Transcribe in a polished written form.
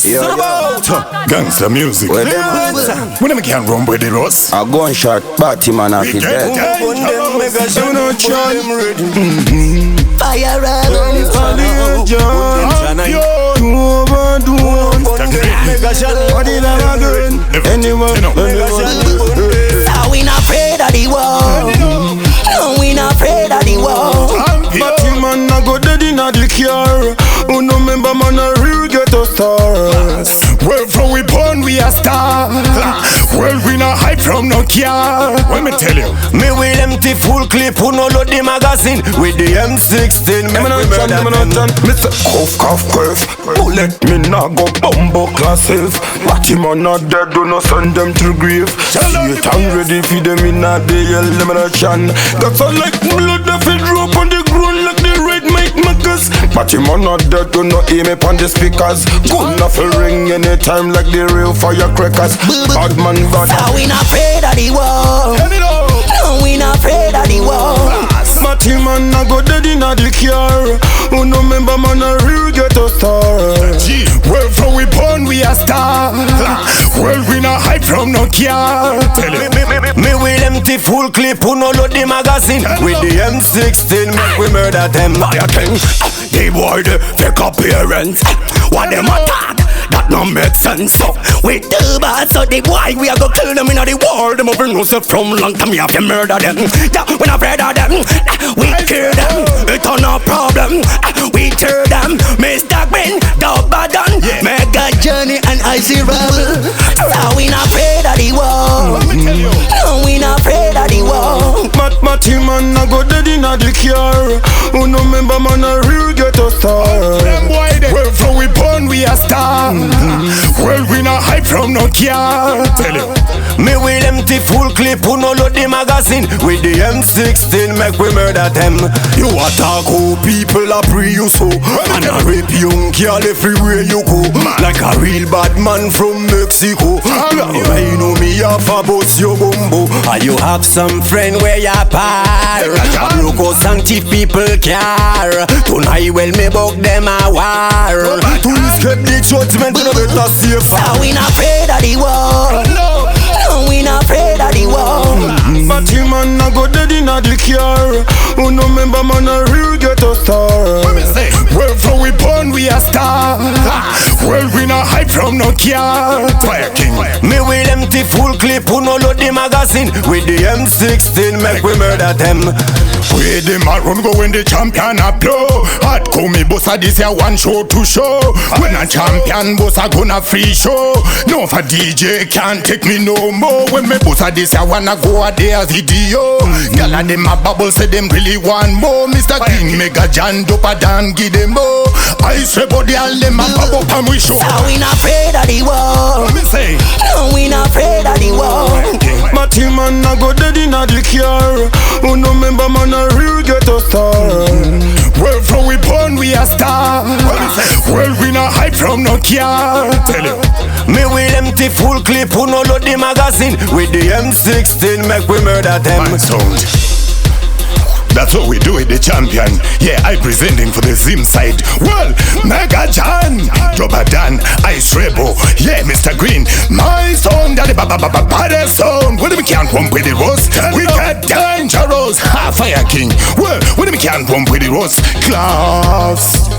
Ross. Gangsta music. Where them at? When them can't run with the Ross. A gunshot, Batman off his head. Fire So we not afraid of the war. No, we not afraid of the war. Batman a go dead inna the car. Who no member man a real ghetto star. Well, from we born we a star. Well, we not hide from no care. Let me tell you. Me will empty full clip. Who no load the magazine with the M16. Me no chan. Me say cough cough. Bullet me nah go bumbo class self. Batman not dead. Do not send them to grave. See it and ready for them inna the hell. Me no chan. That's all like blood that fit drop on the ground like the red mic makers. Batman not dead. Do not aim upon the speakers. Gun off a ring anytime like the real firecrackers. Bad man bad. So we not afraid of the war. No, we not afraid of the war. Batman a go dead inna the car. Who no member man a real ghetto star. Well, from we born we a star. Well, we not hide from no care. Tell you. Me will empty full clip. Who no load the magazine with the M16. Make we murder them. Fire king. They boy the fake appearance. What them attack? That no make sense. So We too bad, so the boy we a go kill them inna the war. Them over know say from long time we have to murder them. Yeah, we not afraid of them. We kill them. It's no problem. We tear them. Mr. Green, Dobadan, Mega Journey and Icy Rebel. So we not afraid of the war. No, we not afraid of the war. Batman a go dead inna the car. Who no member man a real ghetto star. Well, from we born we a star. Well, we not hide from no care. Tell you. Me will empty full clip. Who no load the magazine with the M16. Make we murder them. You attack who people a pre you so. And a rape young girl everywhere you go. Like a real bad man from Mexico. You know me off a bus your bumbo. And you have some friend where you par. Broke out and thief people care. Tonight well me bug them a war. To escape the judgment you no better safe. So we not afraid of the war. No, we not afraid of the war. Batman a go dead inna the car. Who no member man a real ghetto star. Well, from we born we a star. Well, we not hide from no care. Fire king. Me will empty full clip. Who no load the magazine with the M16. Make we murder them. Where them a run go when the champion a blow. Hard come me boss a this here one show to show. When a champion boss a gonna free show. No for DJ can't take me no more. When me boss a this here wanna go a day a video. Gyal a them a bubble say them really want more. Mr. King Mega John Dobadan give them more. I swear body all them a pop up and we show. So we not afraid of the war. Let me say. No, we not afraid of the war. Batman a go dead inna the car. Who no member man a real ghetto star. Well, from we born we a star. Well, we not hide from no care. Tell you. Me will empty full clip. Who no load the magazine with the M16. Make we murder them. Man sound. That's what we do with the champion. Yeah, I presenting for the Zim side. Well, Mega John, Dobadan, Ice Rebel. Yeah, Mr. Green, my sound, daddy bada sound. Well, we can't run with the Ross. We got dangerous. Ha, Fire King. Well, we can't run with the Ross. Class.